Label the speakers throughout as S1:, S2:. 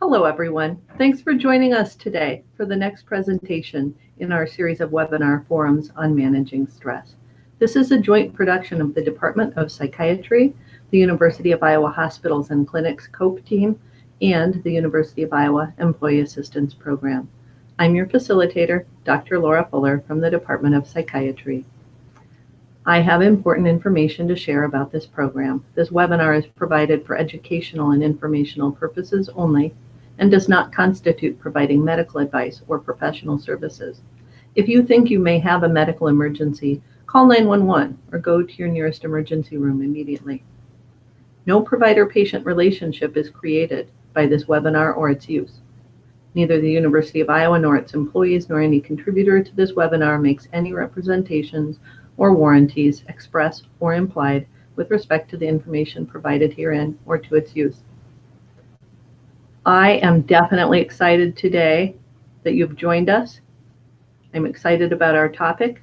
S1: Hello, everyone. Thanks for joining us today for the next presentation in our series of webinar forums on managing stress. This is a joint production of the Department of Psychiatry, the University of Iowa Hospitals and Clinics COPE team, and the University of Iowa Employee Assistance Program. I'm your facilitator, Dr. Laura Fuller from the Department of Psychiatry. I have important information to share about this program. This webinar is provided for educational and informational purposes only and does not constitute providing medical advice or professional services. If you think you may have a medical emergency, call 911 or go to your nearest emergency room immediately. No provider-patient relationship is created by this webinar or its use. Neither the University of Iowa nor its employees nor any contributor to this webinar makes any representations or warranties, express or implied, with respect to the information provided herein or to its use. I am definitely excited today that you've joined us. I'm excited about our topic.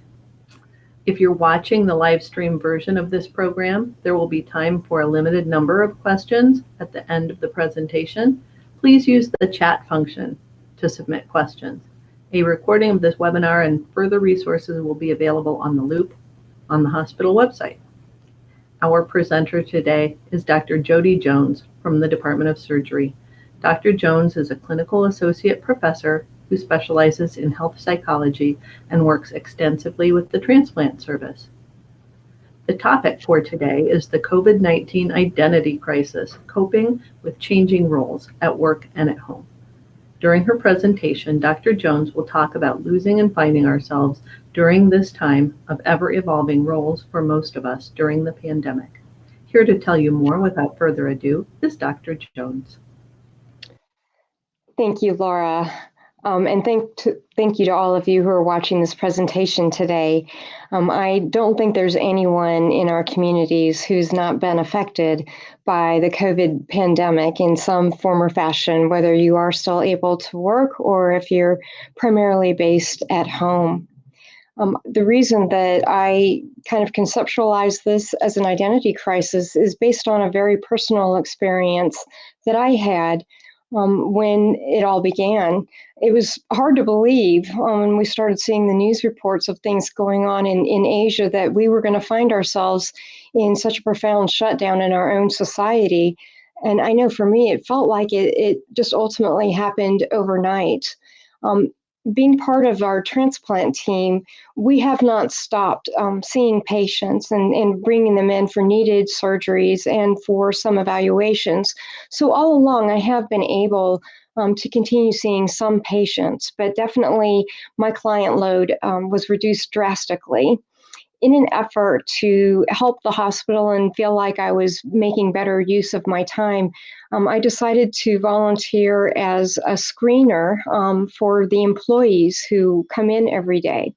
S1: If you're watching the live stream version of this program, there will be time for a limited number of questions at the end of the presentation. Please use the chat function to submit questions. A recording of this webinar and further resources will be available on the Loop on the hospital website. Our presenter today is Dr. Jody Jones from the Department of Surgery. Dr. Jones is a clinical associate professor who specializes in health psychology and works extensively with the transplant service. The topic for today is the COVID-19 identity crisis, coping with changing roles at work and at home. During her presentation, Dr. Jones will talk about losing and finding ourselves during this time of ever-evolving roles for most of us during the pandemic. Here to tell you more without further ado is Dr. Jones.
S2: Thank you, Laura. And thank you to all of you who are watching this presentation today. I don't think there's anyone in our communities who's not been affected by the COVID pandemic in some form or fashion, whether you are still able to work or if you're primarily based at home. The reason that I kind of conceptualize this as an identity crisis is based on a very personal experience that I had when it all began. It was hard to believe when we started seeing the news reports of things going on in Asia that we were going to find ourselves in such a profound shutdown in our own society. And I know for me, it felt like it just ultimately happened overnight. Being part of our transplant team, we have not stopped seeing patients and bringing them in for needed surgeries and for some evaluations. So all along, I have been able to continue seeing some patients, but definitely my client load was reduced drastically. In an effort to help the hospital and feel like I was making better use of my time, I decided to volunteer as a screener for the employees who come in every day.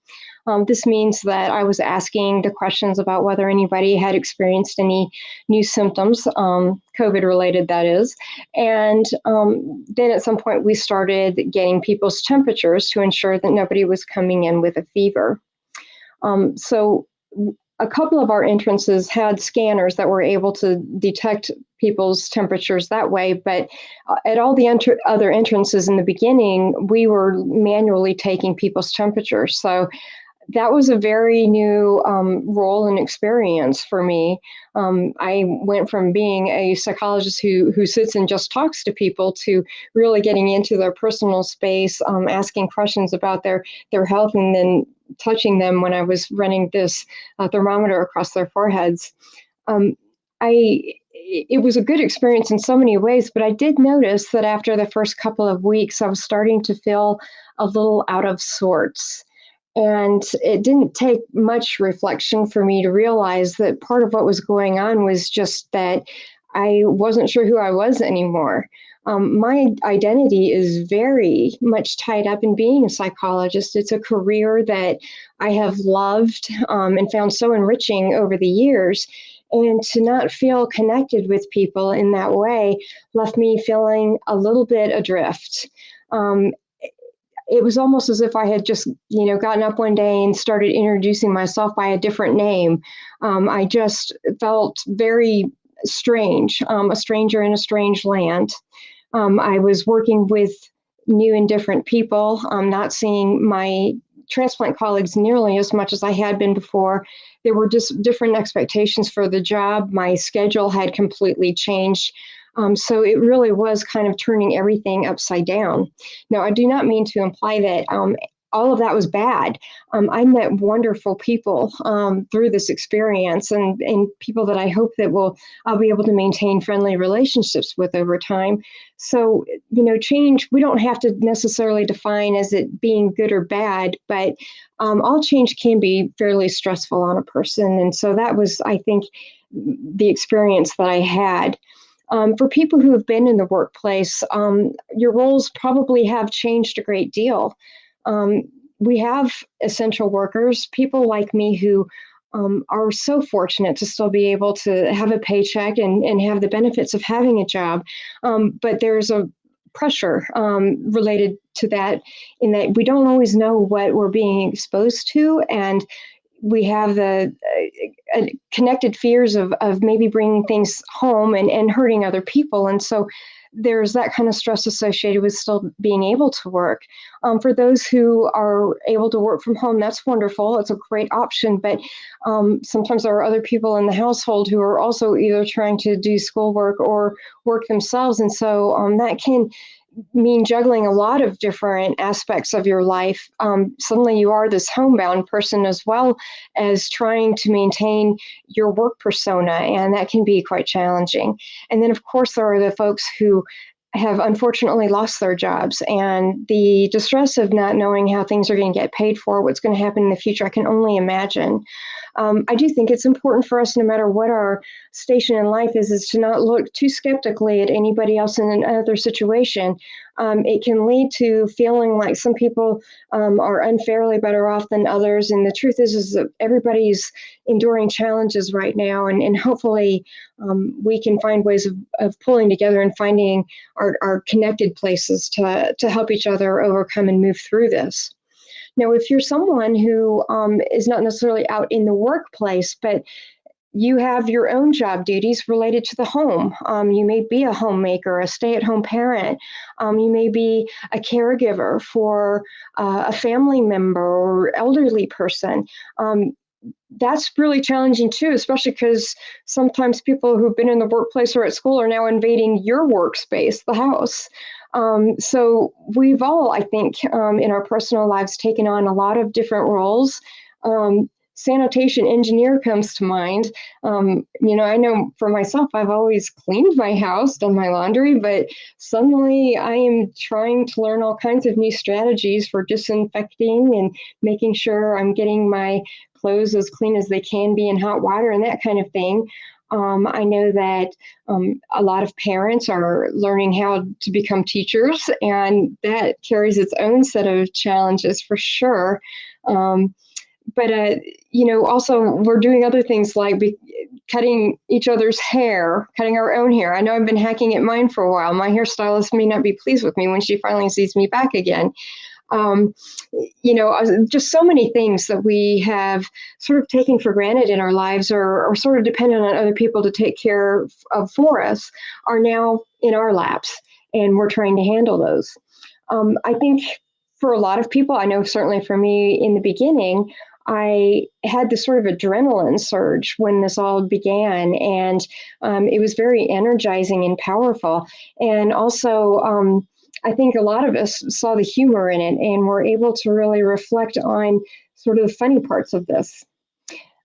S2: This means that I was asking the questions about whether anybody had experienced any new symptoms, COVID-related that is. And then at some point we started getting people's temperatures to ensure that nobody was coming in with a fever. So a couple of our entrances had scanners that were able to detect people's temperatures that way, but at all the other entrances in the beginning, we were manually taking people's temperatures. So that was a very new role and experience for me. I went from being a psychologist who sits and just talks to people to really getting into their personal space, asking questions about their health, and then touching them when I was running this thermometer across their foreheads. It was a good experience in so many ways, but I did notice that after the first couple of weeks, I was starting to feel a little out of sorts. And it didn't take much reflection for me to realize that part of what was going on was just that I wasn't sure who I was anymore. My identity is very much tied up in being a psychologist. It's a career that I have loved and found so enriching over the years. And to not feel connected with people in that way left me feeling a little bit adrift. It was almost as if I had just, gotten up one day and started introducing myself by a different name. I just felt very strange, a stranger in a strange land. I was working with new and different people, not seeing my transplant colleagues nearly as much as I had been before. There were just different expectations for the job. My schedule had completely changed. So it really was kind of turning everything upside down. Now, I do not mean to imply that all of that was bad. I met wonderful people through this experience, and people that I hope that I'll be able to maintain friendly relationships with over time. So, change, we don't have to necessarily define as it being good or bad, but all change can be fairly stressful on a person. And so that was, I think, the experience that I had. For people who have been in the workplace, your roles probably have changed a great deal. We have essential workers, people like me who are so fortunate to still be able to have a paycheck and have the benefits of having a job. But there's a pressure related to that, in that we don't always know what we're being exposed to. And we have the connected fears of maybe bringing things home and hurting other people. And so there's that kind of stress associated with still being able to work. For those who are able to work from home, that's wonderful. It's a great option. But sometimes there are other people in the household who are also either trying to do schoolwork or work themselves. And so that can mean juggling a lot of different aspects of your life. Suddenly you are this homebound person as well as trying to maintain your work persona, and that can be quite challenging. And then, of course, there are the folks who have unfortunately lost their jobs, and the distress of not knowing how things are going to get paid for, what's going to happen in the future, I can only imagine. I do think it's important for us, no matter what our station in life is to not look too skeptically at anybody else in another situation. It can lead to feeling like some people are unfairly better off than others. And the truth is that everybody's enduring challenges right now. And hopefully we can find ways of pulling together and finding our connected places to help each other overcome and move through this. Now, if you're someone who is not necessarily out in the workplace, but you have your own job duties related to the home. You may be a homemaker, a stay-at-home parent. You may be a caregiver for a family member or elderly person. That's really challenging too, especially because sometimes people who've been in the workplace or at school are now invading your workspace, the house. So we've all, I think, in our personal lives taken on a lot of different roles. Sanitation engineer comes to mind. I know for myself, I've always cleaned my house, done my laundry, but suddenly I am trying to learn all kinds of new strategies for disinfecting and making sure I'm getting my clothes as clean as they can be in hot water and that kind of thing. I know that a lot of parents are learning how to become teachers, and that carries its own set of challenges for sure. But also we're doing other things like cutting each other's hair, cutting our own hair. I know I've been hacking at mine for a while. My hairstylist may not be pleased with me when she finally sees me back again. Just so many things that we have sort of taken for granted in our lives or sort of dependent on other people to take care of for us are now in our laps, and we're trying to handle those. I think for a lot of people, I know certainly for me in the beginning, I had this sort of adrenaline surge when this all began, and it was very energizing and powerful. And also, I think a lot of us saw the humor in it and were able to really reflect on sort of the funny parts of this.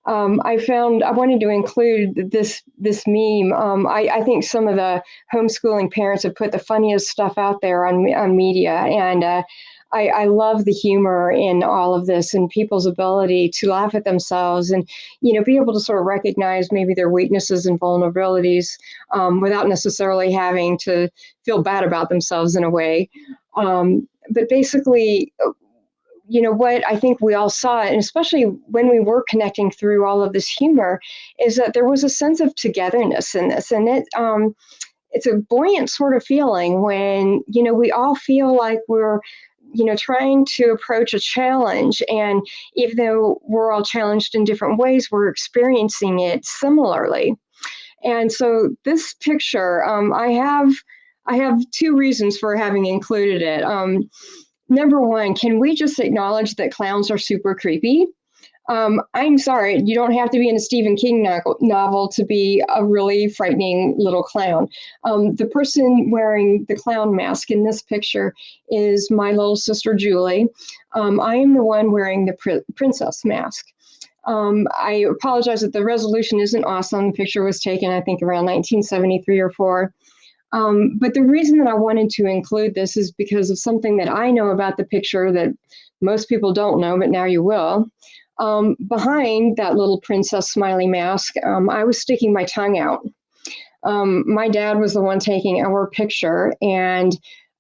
S2: I wanted to include this meme. I think some of the homeschooling parents have put the funniest stuff out there on media, and I love the humor in all of this and people's ability to laugh at themselves and be able to sort of recognize maybe their weaknesses and vulnerabilities without necessarily having to feel bad about themselves in a way. But basically, what I think we all saw, and especially when we were connecting through all of this humor, is that there was a sense of togetherness in this. And it's a buoyant sort of feeling when, we all feel like we're, trying to approach a challenge. And even though we're all challenged in different ways, we're experiencing it similarly. And so this picture, I I have two reasons for having included it. Number one, can we just acknowledge that clowns are super creepy? I'm sorry, you don't have to be in a Stephen King novel to be a really frightening little clown. The person wearing the clown mask in this picture is my little sister, Julie. I am the one wearing the princess mask. I apologize that the resolution isn't awesome. The picture was taken, I think, around 1973 or 4. But the reason that I wanted to include this is because of something that I know about the picture that most people don't know, but now you will. Behind that little princess smiley mask, I was sticking my tongue out. My dad was the one taking our picture, and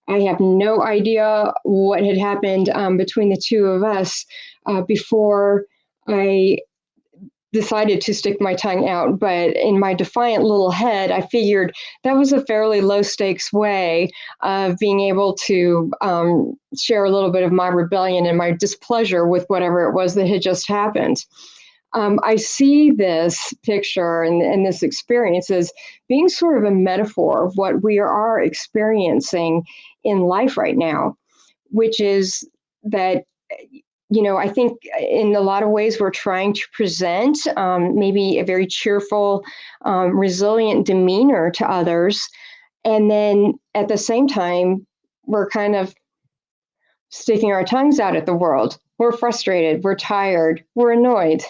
S2: I have no idea what had happened between the two of us before I decided to stick my tongue out. But in my defiant little head, I figured that was a fairly low stakes way of being able to share a little bit of my rebellion and my displeasure with whatever it was that had just happened. I see this picture and this experience as being sort of a metaphor of what we are experiencing in life right now, which is that, I think in a lot of ways we're trying to present maybe a very cheerful, resilient demeanor to others. And then at the same time, we're kind of sticking our tongues out at the world. We're frustrated, we're tired, we're annoyed.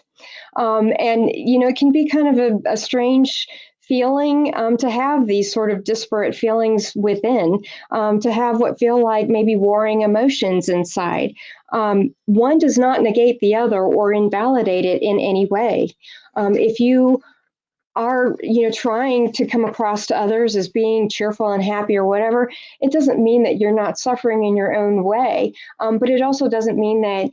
S2: And, it can be kind of a strange feeling to have these sort of disparate feelings within, to have what feel like maybe warring emotions inside. One does not negate the other or invalidate it in any way. If you are trying to come across to others as being cheerful and happy or whatever, it doesn't mean that you're not suffering in your own way, but it also doesn't mean that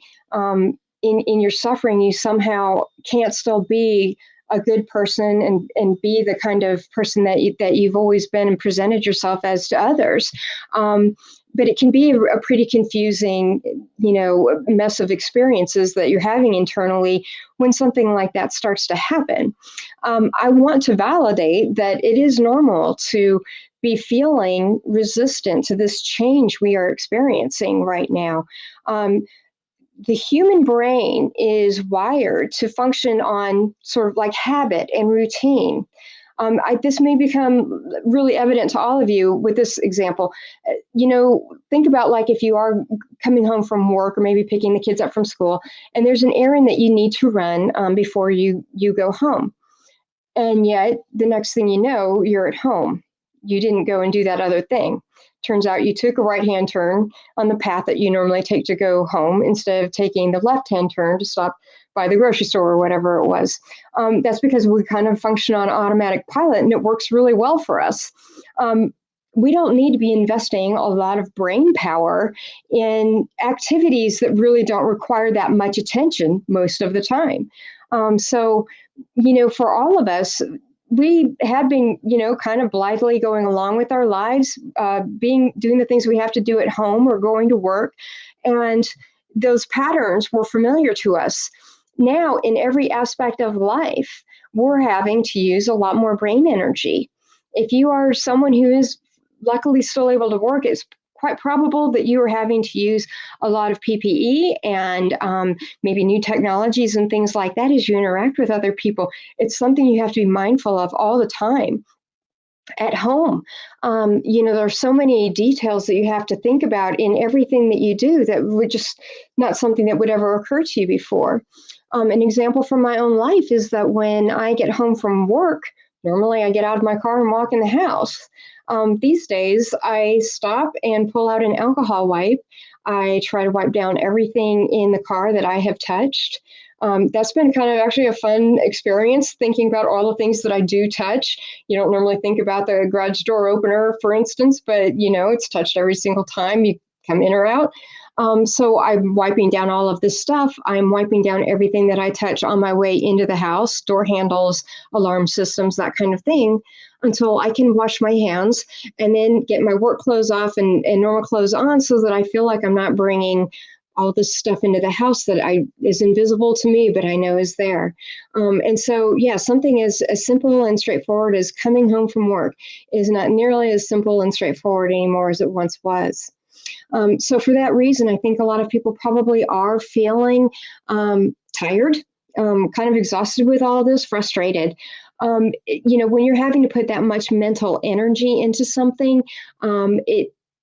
S2: in your suffering you somehow can't still be a good person and be the kind of person that you've always been and presented yourself as to others. But it can be a pretty confusing, mess of experiences that you're having internally when something like that starts to happen. I want to validate that it is normal to be feeling resistant to this change we are experiencing right now. The human brain is wired to function on sort of like habit and routine. This may become really evident to all of you with this example. Think about like if you are coming home from work or maybe picking the kids up from school, and there's an errand that you need to run before you go home. And yet the next thing you know, you're at home. You didn't go and do that other thing. Turns out you took a right-hand turn on the path that you normally take to go home instead of taking the left-hand turn to stop by the grocery store or whatever it was. That's because we kind of function on automatic pilot, and it works really well for us. We don't need to be investing a lot of brain power in activities that really don't require that much attention most of the time. So, for all of us, we had been, kind of blithely going along with our lives, doing the things we have to do at home or going to work. And those patterns were familiar to us. Now, in every aspect of life, we're having to use a lot more brain energy. If you are someone who is luckily still able to work, it's quite probable that you are having to use a lot of PPE and maybe new technologies and things like that as you interact with other people. It's something you have to be mindful of all the time. At home, there are so many details that you have to think about in everything that you do that would just not something that would ever occur to you before. An example from my own life is that when I get home from work, normally I get out of my car and walk in the house. These days, I stop and pull out an alcohol wipe. I try to wipe down everything in the car that I have touched. That's been kind of actually a fun experience, thinking about all the things that I do touch. You don't normally think about the garage door opener, for instance, but it's touched every single time you come in or out. So I'm wiping down all of this stuff. I'm wiping down everything that I touch on my way into the house, door handles, alarm systems, that kind of thing, until I can wash my hands and then get my work clothes off and normal clothes on so that I feel like I'm not bringing all this stuff into the house that is invisible to me, but I know is there. And so, yeah, something as simple and straightforward as coming home from work is not nearly as simple and straightforward anymore as it once was. So for that reason, I think a lot of people probably are feeling tired, kind of exhausted with all of this, frustrated. When you're having to put that much mental energy into something,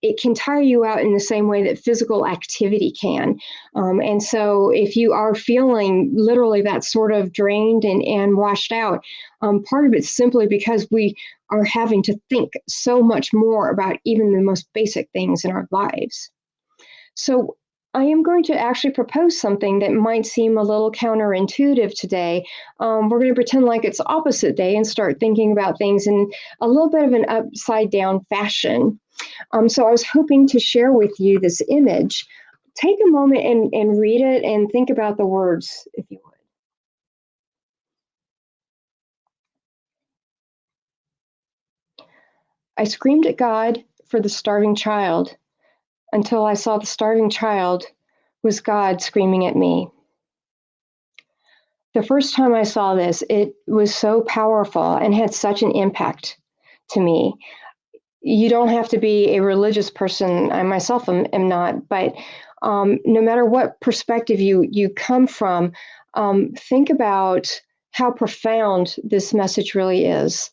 S2: it can tire you out in the same way that physical activity can. And so if you are feeling literally that sort of drained and washed out, part of it's simply because we are having to think so much more about even the most basic things in our lives. So I am going to actually propose something that might seem a little counterintuitive today. We're going to pretend like it's opposite day and start thinking about things in a little bit of an upside down fashion. So I was hoping to share with you this image. Take a moment and read it and think about the words, if you would. I screamed at God for the starving child until I saw the starving child was God screaming at me. The first time I saw this, it was so powerful and had such an impact to me. You don't have to be a religious person. I myself am not, but no matter what perspective you come from, think about how profound this message really is.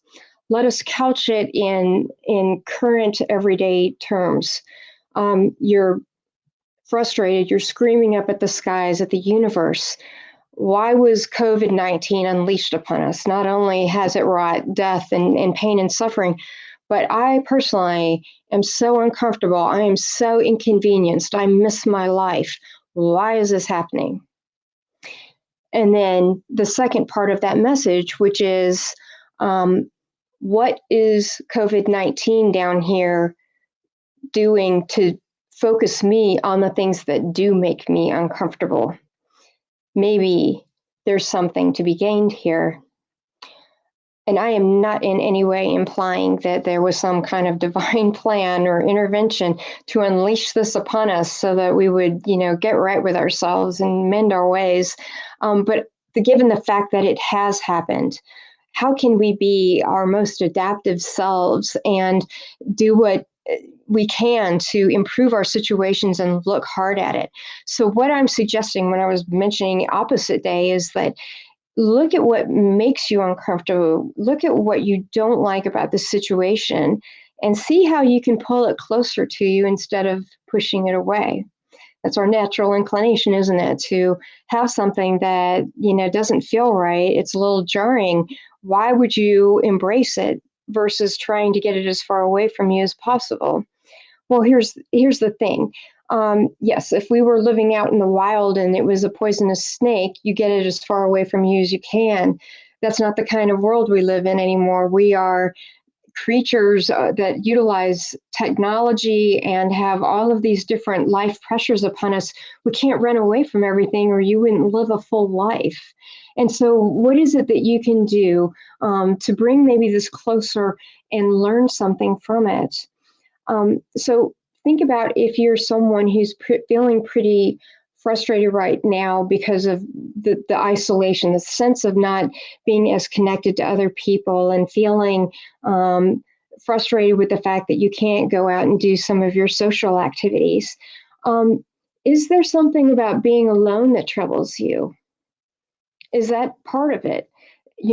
S2: Let us couch it in current everyday terms. You're frustrated, you're screaming up at the skies, at the universe. Why was COVID-19 unleashed upon us? Not only has it wrought death and pain and suffering, but I personally am so uncomfortable. I am so inconvenienced. I miss my life. Why is this happening? And then the second part of that message, which is, what is COVID-19 down here doing to focus me on the things that do make me uncomfortable? Maybe there's something to be gained here. And I am not in any way implying that there was some kind of divine plan or intervention to unleash this upon us so that we would, get right with ourselves and mend our ways. But given the fact that it has happened, how can we be our most adaptive selves and do what we can to improve our situations and look hard at it? So what I'm suggesting when I was mentioning opposite day is that look at what makes you uncomfortable. Look at what you don't like about the situation and see how you can pull it closer to you instead of pushing it away. That's our natural inclination, isn't it? To have something that, doesn't feel right. It's a little jarring. Why would you embrace it versus trying to get it as far away from you as possible? Well, here's the thing. Yes, if we were living out in the wild and it was a poisonous snake, you get it as far away from you as you can. That's not the kind of world we live in anymore. We are creatures that utilize technology and have all of these different life pressures upon us. We can't run away from everything or you wouldn't live a full life. And so what is it that you can do to bring maybe this closer and learn something from it? So think about if you're someone who's feeling pretty frustrated right now because of the isolation, the sense of not being as connected to other people and feeling frustrated with the fact that you can't go out and do some of your social activities. Is there something about being alone that troubles you? Is that part of it?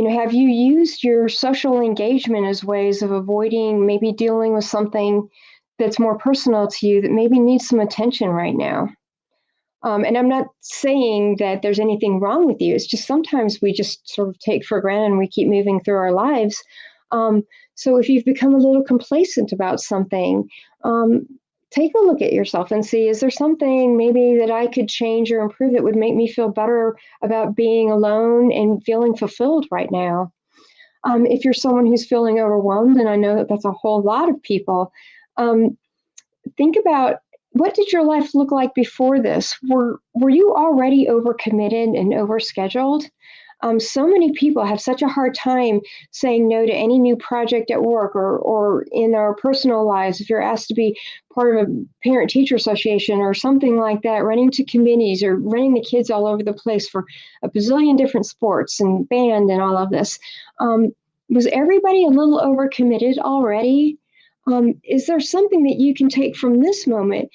S2: Have you used your social engagement as ways of avoiding maybe dealing with something that's more personal to you that maybe needs some attention right now? And I'm not saying that there's anything wrong with you. It's just sometimes we just sort of take for granted and we keep moving through our lives. So if you've become a little complacent about something, take a look at yourself and see, is there something maybe that I could change or improve that would make me feel better about being alone and feeling fulfilled right now? If you're someone who's feeling overwhelmed, and I know that that's a whole lot of people, think about, what did your life look like before this? Were you already overcommitted and overscheduled? So many people have such a hard time saying no to any new project at work or in our personal lives. If you're asked to be part of a parent-teacher association or something like that, running to committees or running the kids all over the place for a bazillion different sports and band and all of this. Was everybody a little overcommitted already? Is there something that you can take from this moment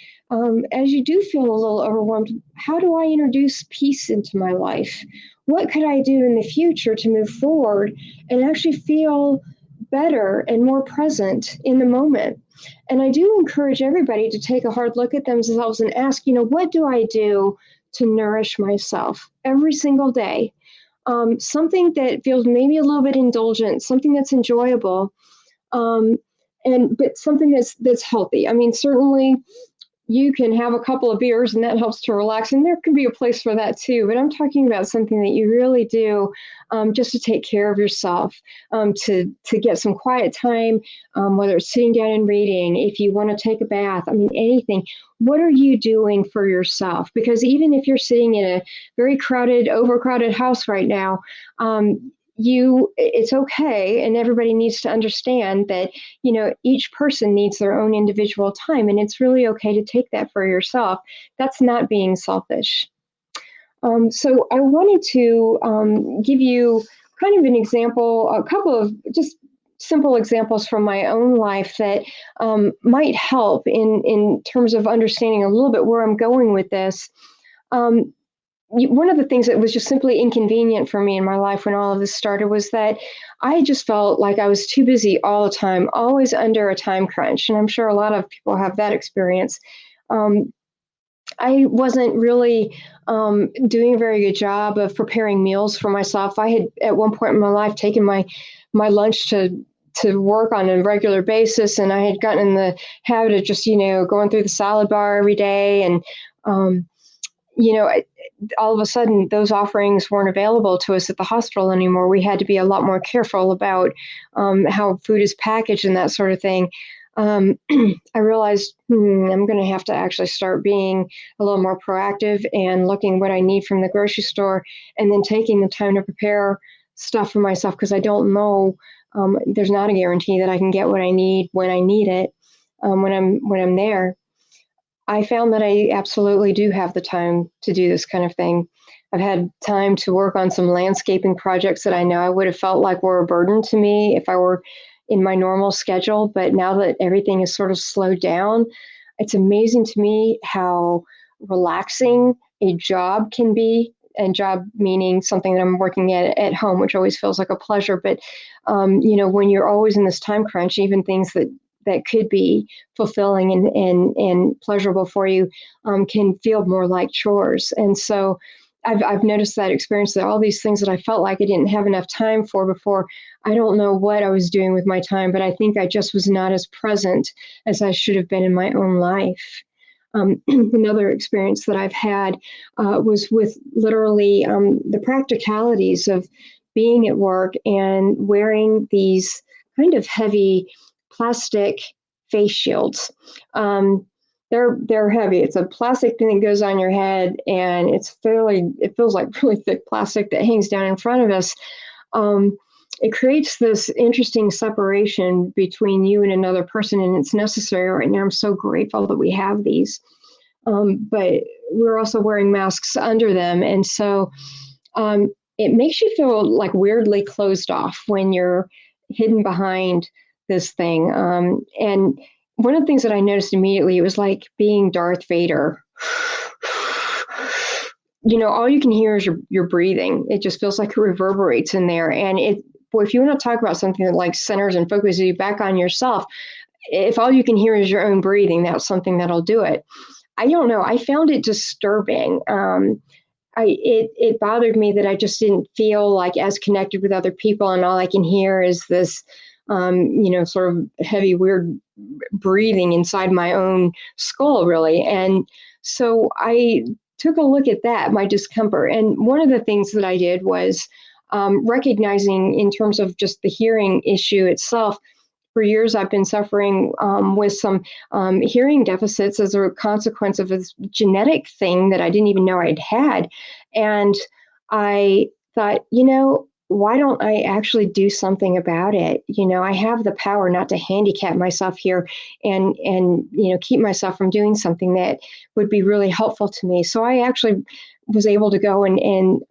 S2: as you do feel a little overwhelmed? How do I introduce peace into my life? What could I do in the future to move forward and actually feel better and more present in the moment? And I do encourage everybody to take a hard look at themselves and ask, what do I do to nourish myself every single day? Something that feels maybe a little bit indulgent, something that's enjoyable, um, but something that's healthy. I mean, certainly you can have a couple of beers and that helps to relax, and there can be a place for that too. But I'm talking about something that you really do just to take care of yourself, to get some quiet time, whether it's sitting down and reading, if you want to take a bath, I mean, anything. What are you doing for yourself? Because even if you're sitting in a very crowded, overcrowded house right now, it's okay, and everybody needs to understand that each person needs their own individual time, and it's really okay to take that for yourself. That's not being selfish. So I wanted to give you kind of an example, a couple of just simple examples from my own life that might help in terms of understanding a little bit where I'm going with this. One of the things that was just simply inconvenient for me in my life when all of this started was that I just felt like I was too busy all the time, always under a time crunch. And I'm sure a lot of people have that experience. I wasn't really doing a very good job of preparing meals for myself. I had at one point in my life taken my lunch to work on a regular basis, and I had gotten in the habit of just going through the salad bar every day, and all of a sudden those offerings weren't available to us at the hospital anymore. We had to be a lot more careful about how food is packaged and that sort of thing. I realized I'm going to have to actually start being a little more proactive and looking what I need from the grocery store, and then taking the time to prepare stuff for myself, because I don't know. There's not a guarantee that I can get what I need when I need it when I'm there. I found that I absolutely do have the time to do this kind of thing. I've had time to work on some landscaping projects that I know I would have felt like were a burden to me if I were in my normal schedule. But now that everything is sort of slowed down, it's amazing to me how relaxing a job can be. And job meaning something that I'm working at home, which always feels like a pleasure. But, when you're always in this time crunch, even things that could be fulfilling and pleasurable for you can feel more like chores. And so I've noticed that experience, that all these things that I felt like I didn't have enough time for before, I don't know what I was doing with my time, but I think I just was not as present as I should have been in my own life. Another experience that I've had was with literally the practicalities of being at work and wearing these kind of heavy plastic face shields. They're heavy. It's a plastic thing that goes on your head, and it feels like really thick plastic that hangs down in front of us. It creates this interesting separation between you and another person, and it's necessary right now. I'm so grateful that we have these. But we're also wearing masks under them. And so it makes you feel like weirdly closed off when you're hidden behind this thing. And one of the things that I noticed immediately, it was like being Darth Vader. All you can hear is your breathing. It just feels like it reverberates in there. And if you want to talk about something that like centers and focuses you back on yourself, if all you can hear is your own breathing, that's something that'll do it. I don't know. I found it disturbing. It bothered me that I just didn't feel like as connected with other people, and all I can hear is this, sort of heavy, weird breathing inside my own skull, really. And so I took a look at that, my discomfort. And one of the things that I did was recognizing, in terms of just the hearing issue itself, for years I've been suffering with some hearing deficits as a consequence of this genetic thing that I didn't even know I'd had. And I thought, why don't I actually do something about it? I have the power not to handicap myself here and keep myself from doing something that would be really helpful to me. So I actually was able to go and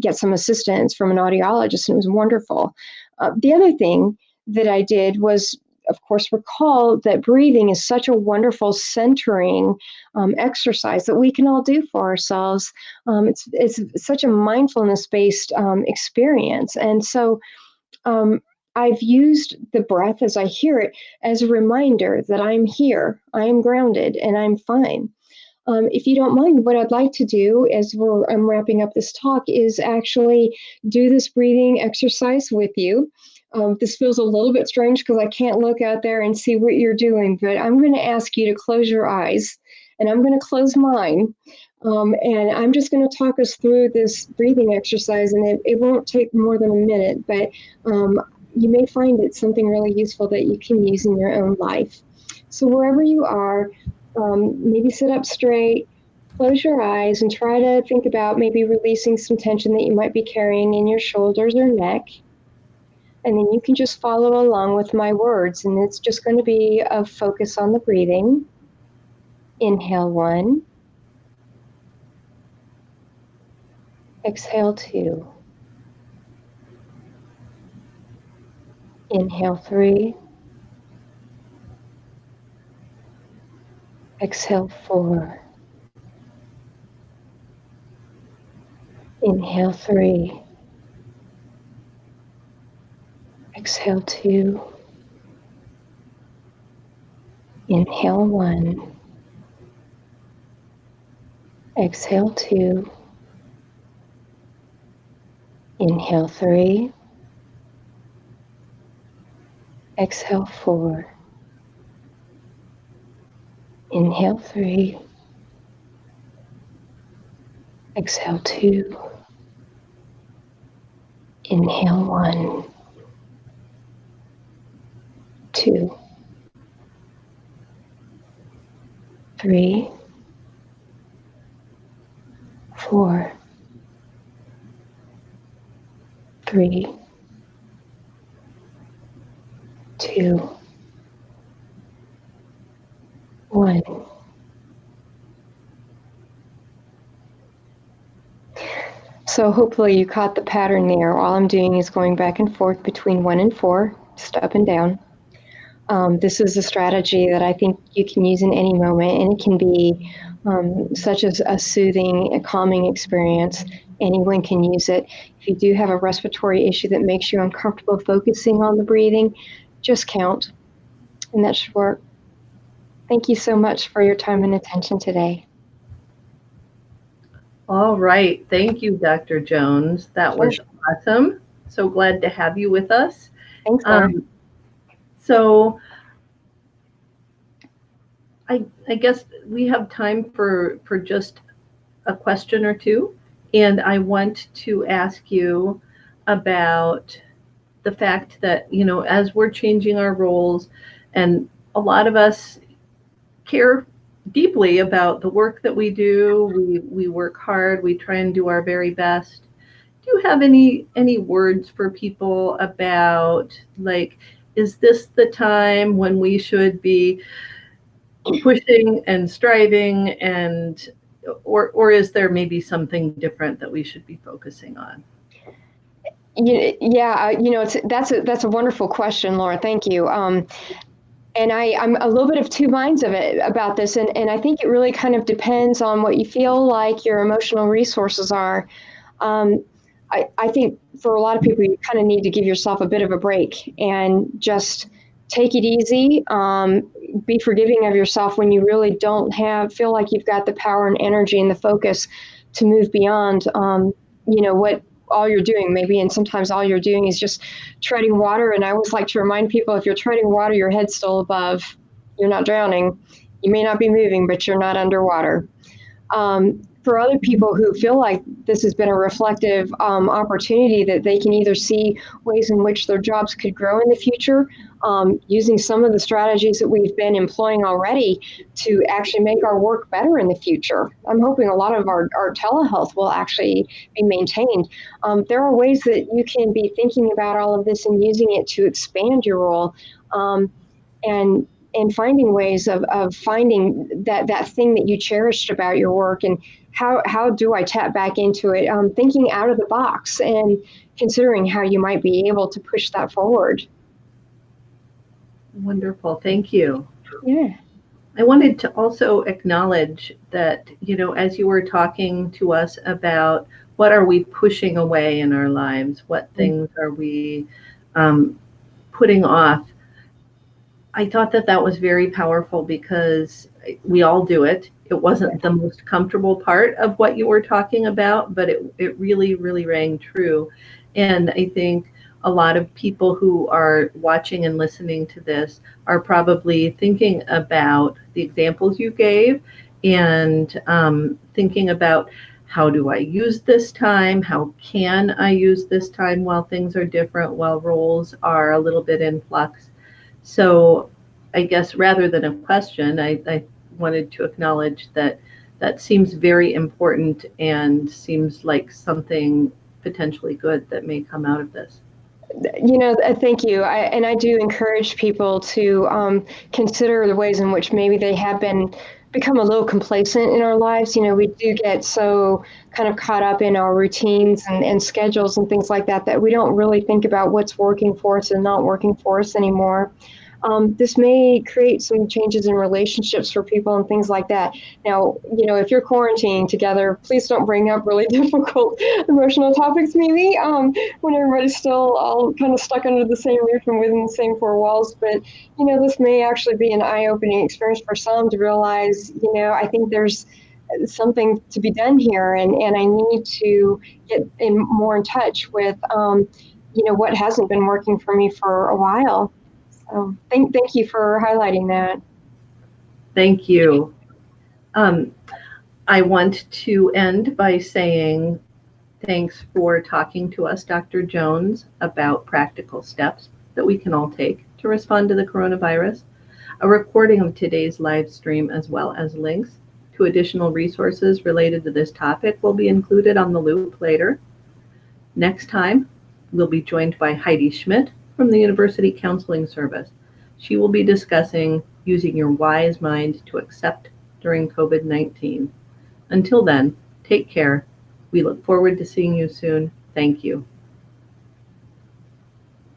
S2: get some assistance from an audiologist, and it was wonderful. The other thing that I did was, of course, recall that breathing is such a wonderful centering exercise that we can all do for ourselves. It's such a mindfulness-based experience. And so I've used the breath as I hear it as a reminder that I'm here, I'm grounded, and I'm fine. If you don't mind, what I'd like to do as I'm wrapping up this talk is actually do this breathing exercise with you. This feels a little bit strange because I can't look out there and see what you're doing, but I'm going to ask you to close your eyes, and I'm going to close mine. And I'm just going to talk us through this breathing exercise, and it won't take more than a minute, but you may find it something really useful that you can use in your own life. So wherever you are, maybe sit up straight, close your eyes, and try to think about maybe releasing some tension that you might be carrying in your shoulders or neck. And then you can just follow along with my words, and it's just going to be a focus on the breathing. Inhale 1. Exhale 2. Inhale 3. Exhale 4. Inhale 3. Exhale 2. Inhale 1. Exhale 2. Inhale 3. Exhale 4. Inhale 3. Exhale 2. Inhale 1. 2. 3. 4. 3. 2. 1. So hopefully you caught the pattern there. All I'm doing is going back and forth between 1 and 4, just up and down. This is a strategy that I think you can use in any moment, and it can be such as a soothing, a calming experience. Anyone can use it. If you do have a respiratory issue that makes you uncomfortable focusing on the breathing, just count, and that should work. Thank you so much for your time and attention today.
S1: All right. Thank you, Dr. Jones. That was awesome. So glad to have you with us.
S2: Thanks, Laura.
S1: So I guess we have time for just a question or two. And I want to ask you about the fact that, as we're changing our roles, and a lot of us care deeply about the work that we do, we work hard, we try and do our very best. Do you have any words for people about, like, is this the time when we should be pushing and striving, and or is there maybe something different that we should be focusing on?
S2: Yeah, that's a wonderful question, Laura. Thank you. And I'm a little bit of two minds about this, and I think it really kind of depends on what you feel like your emotional resources are. I think for a lot of people, you kind of need to give yourself a bit of a break and just take it easy. Be forgiving of yourself when you really don't feel like you've got the power and energy and the focus to move beyond, what all you're doing maybe. And sometimes all you're doing is just treading water. And I always like to remind people, if you're treading water, your head's still above. You're not drowning. You may not be moving, but you're not underwater. for other people who feel like this has been a reflective opportunity, that they can either see ways in which their jobs could grow in the future, using some of the strategies that we've been employing already to actually make our work better in the future. I'm hoping a lot of our telehealth will actually be maintained. There are ways that you can be thinking about all of this and using it to expand your role. And finding ways of finding that thing that you cherished about your work, and how do I tap back into it? Thinking out of the box and considering how you might be able to push that forward.
S1: Wonderful. Thank you.
S2: Yeah.
S1: I wanted to also acknowledge that, as you were talking to us about what are we pushing away in our lives, what things are we putting off, I thought that was very powerful because we all do it. It wasn't the most comfortable part of what you were talking about, but it really, really rang true. And I think a lot of people who are watching and listening to this are probably thinking about the examples you gave and thinking about, how do I use this time? How can I use this time while things are different, while roles are a little bit in flux? So I guess rather than a question, I wanted to acknowledge that seems very important and seems like something potentially good that may come out of this.
S2: Thank you. I do encourage people to consider the ways in which maybe they have become a little complacent in our lives. We do get so kind of caught up in our routines and schedules and things like that we don't really think about what's working for us and not working for us anymore. This may create some changes in relationships for people and things like that. Now, if you're quarantining together, please don't bring up really difficult emotional topics, maybe, when everybody's still all kind of stuck under the same roof and within the same four walls. But, this may actually be an eye-opening experience for some to realize, I think there's something to be done here, and I need to get more in touch with, what hasn't been working for me for a while. So thank you for highlighting that.
S1: Thank you. I want to end by saying thanks for talking to us, Dr. Jones, about practical steps that we can all take to respond to the coronavirus. A recording of today's live stream, as well as links to additional resources related to this topic, will be included on the loop later. Next time, we'll be joined by Heidi Schmidt from the University Counseling Service. She will be discussing using your wise mind to accept during COVID-19. Until then, take care. We look forward to seeing you soon. Thank you.